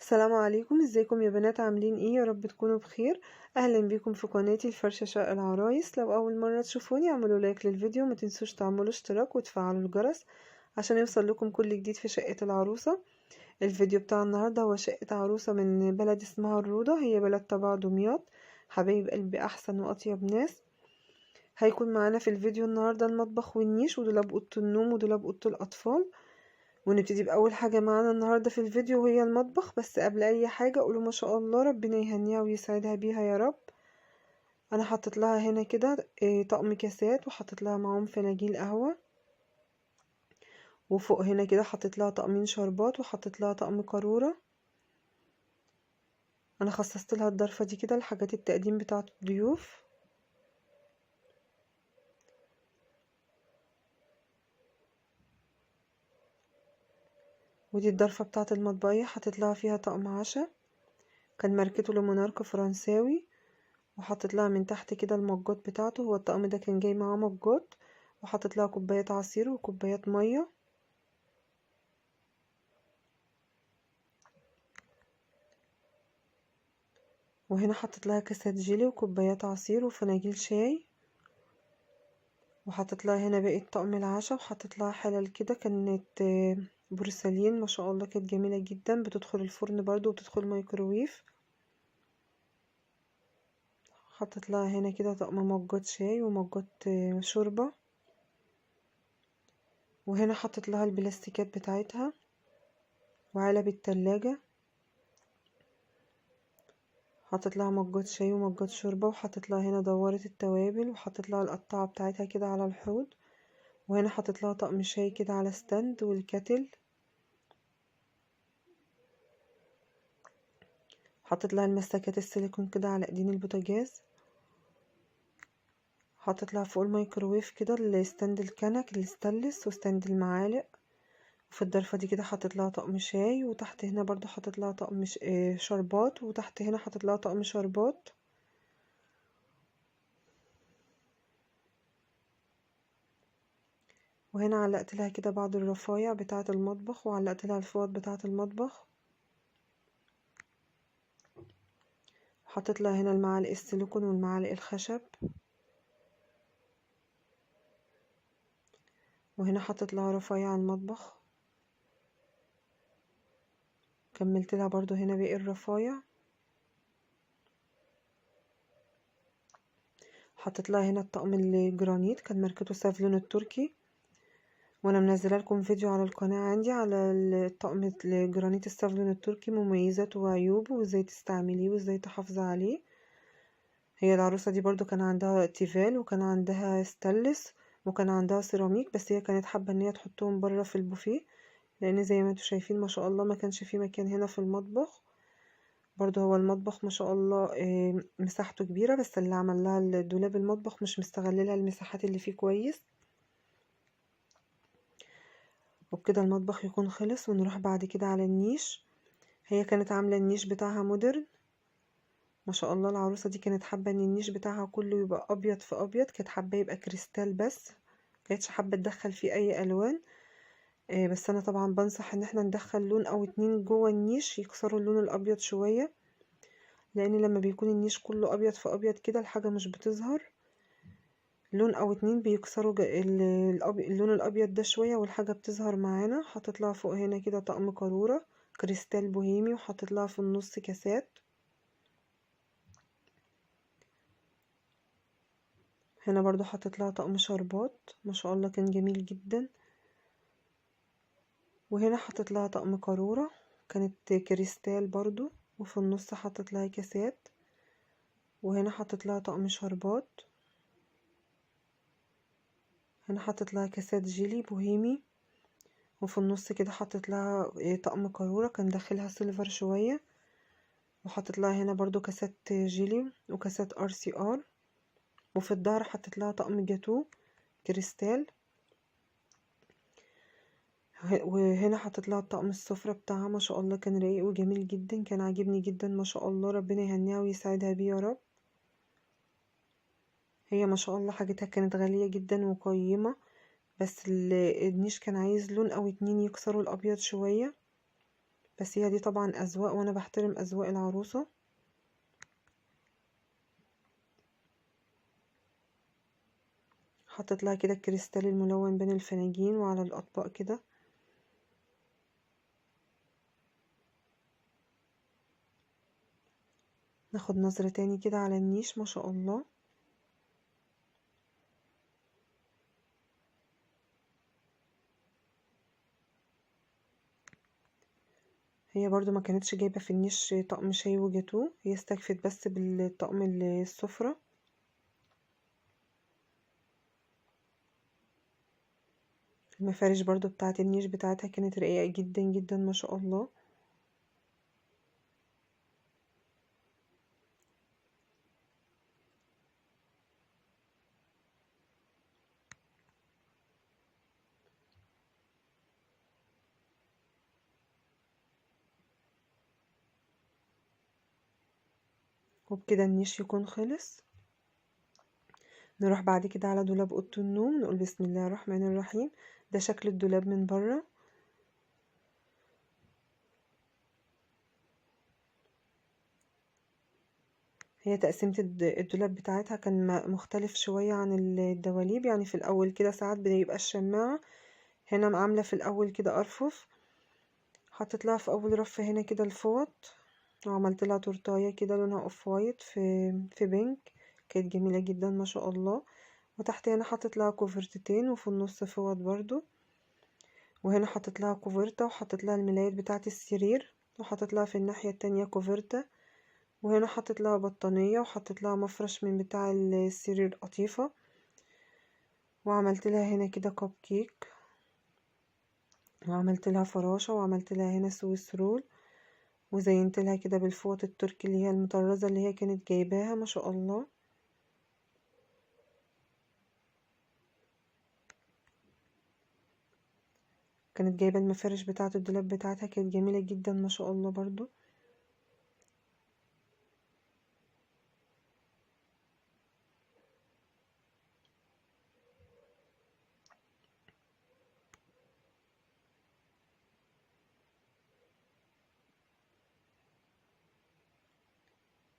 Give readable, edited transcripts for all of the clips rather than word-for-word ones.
السلام عليكم، ازيكم يا بنات؟ عاملين ايه؟ يا رب تكونوا بخير. اهلا بيكم في قناتي الفرشة شقة العرايس. لو اول مرة تشوفوني اعملوا لايك للفيديو، ما تنسوش تعملوا اشتراك وتفعلوا الجرس عشان يوصل لكم كل جديد في شقة العروسة. الفيديو بتاع النهاردة هو شقة عروسة من بلد اسمها الروضة، هي بلد تبع دمياط. حبايب قلبي احسن واطيب ناس. هيكون معانا في الفيديو النهاردة المطبخ والنيش ودولاب اوضة النوم ودولاب اوضة الاطفال. ونبتدي بأول حاجة معانا النهاردة في الفيديو وهي المطبخ. بس قبل أي حاجة قولوا ما شاء الله، ربنا يهنيها ويسعدها بيها يا رب. أنا حطيت لها هنا كده طقم كاسات، وحطيت لها معاهم فناجيل قهوة، وفوق هنا كده حطيت لها طقمين شربات، وحطيت لها طقم قارورة. أنا خصصت لها الضرفة دي كده لحاجات التقديم بتاعة الضيوف. ودي الضرفة بتاعة المطبخية، حطيت لها فيها طقم عشاء كان ماركته لمونارك فرنساوي، وحطيت لها من تحت كده المجات بتاعته. هو الطقم ده كان جاي معاه مجات، وحطيت لها كوبايات عصير وكوبايات ميه. وهنا حطيت لها كاسات جيلي وكوبايات عصير وفناجيل شاي. وحطيت لها هنا باقي طقم العشاء، وحطيت لها حلل كده كانت بورسلين، ما شاء الله كانت جميلة جدا، بتدخل الفرن برضو وبتدخل مايكروويف. حطيت لها هنا كده طقم مجات شاي ومجات شوربة. وهنا حطيت لها البلاستيكات بتاعتها وعلب التلاجة. حطيت لها مجات شاي ومجات شوربة، وحطيت لها هنا دوارة التوابل، وحطيت لها القطعة بتاعتها كده على الحوض. وهنا حطيت لها طقم شاي كده على ستاند والكاتل. حطيت لها المسكات السيليكون كده على ايدين البوتاجاز. حطيت لها فوق الميكروويف كده الستاند الكنك الستانلس وستاند المعالق. وفي الضرفة دي كده حطيت لها طقم شاي، وتحت هنا برضو حطيت لها طقم شربات، وتحت هنا حطيت لها طقم شربات. وهنا علقت لها كده بعض الرفايع بتاعة المطبخ، وعلقت لها الفوط بتاعة المطبخ. حطيت لها هنا المعالق السيليكون والمعالق الخشب. وهنا حطيت لها رفايع المطبخ، كملت لها برضو هنا باقي الرفايع. حطيت لها هنا الطقم الجرانيت كان ماركته سافلون التركي، وانا منزله لكم فيديو على القناه عندي على الطقم الجرانيت السافلون التركي، مميزاته وعيوبه وازاي تستعمليه وازاي تحافظي عليه. هي العروسه دي برضو كان عندها تيفال وكان عندها ستانلس وكان عندها سيراميك، بس هي كانت حابه ان هي تحطهم بره في البوفيه، لان زي ما انتم شايفين ما شاء الله ما كانش فيه مكان هنا في المطبخ. برضو هو المطبخ ما شاء الله مساحته كبيره، بس اللي عمل لها الدولاب المطبخ مش مستغللها المساحات اللي فيه كويس. وبكده المطبخ يكون خلص، ونروح بعد كده على النيش. هي كانت عاملة النيش بتاعها مودرن، ما شاء الله. العروسة دي كانت حابة ان النيش بتاعها كله يبقى ابيض في ابيض، كانت حابة يبقى كريستال بس، كانتش حابة تدخل فيه اي الوان. بس انا طبعا بنصح ان احنا ندخل لون او اتنين جوه النيش يكسروا اللون الابيض شوية، لان لما بيكون النيش كله ابيض في ابيض كده الحاجة مش بتظهر. لون او اتنين بيكسروا اللون الابيض ده شوية والحاجة بتظهر معانا. حطيت لها فوق هنا كده طقم قارورة كريستال بوهيمي، وحطيت لها في النص كاسات. هنا برضو حطيت لها طقم شربات ما شاء الله كان جميل جدا. وهنا حطيت لها طقم قارورة كانت كريستال برضو، وفي النص حطيت لها كاسات. وهنا حطيت لها طقم شربات. هنا حطيت لها كاسات جيلي بوهيمي، وفي النص كده حطيت لها طقم قارورة كان داخلها سيلفر شوية. وحطيت لها هنا برضو كاسات جيلي وكاسات ار سي ار. وفي الظهر حطيت لها طقم جاتو كريستال. وهنا حطيت لها الطقم السفرة بتاعها ما شاء الله كان رايق وجميل جدا، كان عاجبني جدا ما شاء الله. ربنا يهنيها ويسعدها بيه يا رب. هي ما شاء الله حاجتها كانت غالية جدا وقيمة، بس النيش كان عايز لون او اتنين يكسروا الابيض شوية، بس هي دي طبعا اذواق وانا بحترم اذواق العروسة. حطيت لها كده الكريستال الملون بين الفناجين وعلى الاطباق كده. ناخد نظرة تاني كده على النيش، ما شاء الله. هي برضو ما كانتش جايبة في النيش طقم شاي وجاتوه، هي استكفت بس بالطقم السفرة. المفارش برضو بتاعة النيش بتاعتها كانت رقيقة جدا جدا ما شاء الله. وبكده النيش يكون خلص. نروح بعد كده على دولاب اوضه النوم، نقول بسم الله الرحمن الرحيم. ده شكل الدولاب من بره. هي تقسيمة الدولاب بتاعتها كان مختلف شوية عن الدواليب. يعني في الأول كده ساعات بيبقى الشماعة هنا عاملة في الأول كده أرفف. حطيت لها في أول رف هنا كده الفوط، وعملت لها تورتاية كده لونها اوف وايت في بينك، كانت جميلة جدا ما شاء الله. وتحت هنا حطيت لها كوفرتتين وفي النص فوط برضو. وهنا حطيت لها كوفرتة وحطيت لها الملايات بتاعة السرير، وحطيت لها في الناحية التانية كوفرتة. وهنا حطيت لها بطانية وحطيت لها مفرش من بتاع السرير قطيفة. وعملت لها هنا كده كب كيك، وعملت لها فراشة، وعملت لها هنا سويس رول. وزينت لها كده بالفوط التركي اللي هي المطرزة اللي هي كانت جايباها ما شاء الله. كانت جايبة المفارش بتاعة الدولاب بتاعتها، كانت جميلة جدا ما شاء الله برضو.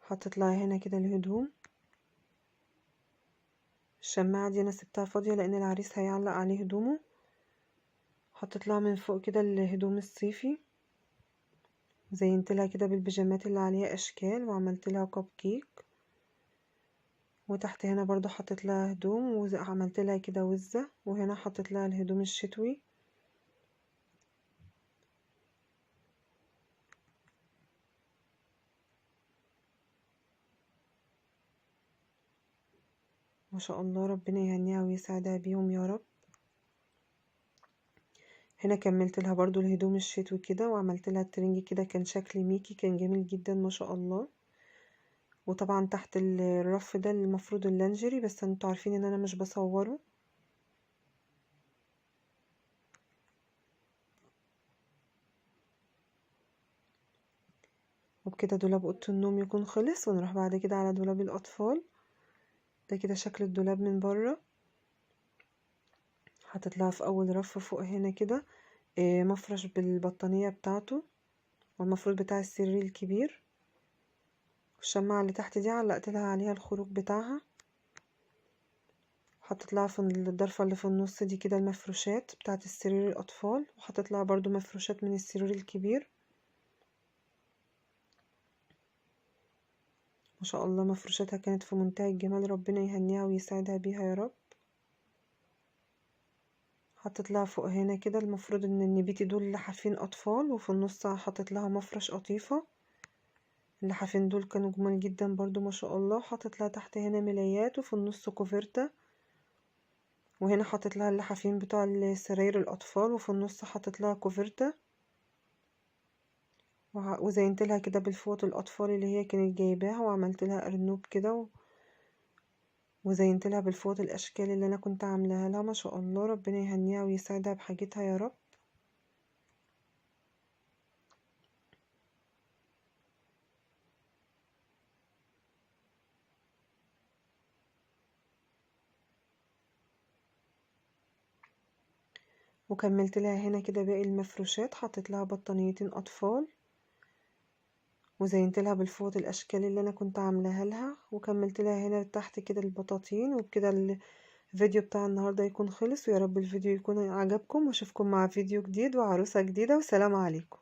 حطيت لها هنا كده الهدوم. الشماعة دي انا سبتها فاضية لان العريس هيعلق عليه هدومه. حطيت لها من فوق كده الهدوم الصيفي، زينت لها كده بالبيجامات اللي عليها اشكال، وعملت لها كب كيك. وتحت هنا برضو حطيت لها هدوم وعملت لها كده وزة. وهنا حطيت لها الهدوم الشتوي. ما شاء الله، ربنا يهنيها ويسعدها بيهم يا رب. هنا كملت لها برضو الهدوم الشتوي كده، وعملت لها الترنج كده كان شكل ميكي، كان جميل جدا ما شاء الله. وطبعا تحت الرف ده المفروض اللانجري، بس انتوا عارفين ان انا مش بصوره. وبكده دولاب اوضه النوم يكون خلص، ونروح بعد كده على دولاب الاطفال. ده كده شكل الدولاب من بره. حطيت لها في اول رف فوق هنا كده مفرش بالبطانية بتاعته، والمفروض بتاع السرير الكبير. والشماعة اللي تحت دي علقت لها عليها الخروج بتاعها. حطيت لها في الضرفة اللي في النص دي كده المفروشات بتاعت السرير الأطفال، وحطيت لها برضو مفروشات من السرير الكبير. ما شاء الله مفروشاتها كانت في منتهى الجمال، ربنا يهنيها ويسعدها بيها يا رب. حطيت لها فوق هنا كده المفروض ان النبيتي دول لحافين أطفال، وفي النص حطيت لها مفرش قطيفة. اللحافين دول كانوا جمال جدا برضو ما شاء الله. حطيت لها تحت هنا ملايات، وفي النص كوفرتة. وهنا حطيت لها اللحافين بتوع السراير الأطفال، وفي النص حطيت لها كوفرتة. وزينت لها كده بالفوط الأطفال اللي هي كانت جايباها، وعملت لها أرنوب كده وزينت لها بالفوط الأشكال اللي أنا كنت عاملاها لها. ما شاء الله، ربنا يهنيها ويسعدها بحاجتها يا رب. وكملت لها هنا كده باقي المفروشات. حطيت لها بطانيتين أطفال، وزينت لها بالفوط الاشكال اللي انا كنت عاملاها لها، وكملت لها هنا تحت كده البطاطين. وبكده الفيديو بتاع النهارده يكون خلص، ويا رب الفيديو يكون عجبكم، واشوفكم مع فيديو جديد وعروسة جديدة، وسلام عليكم.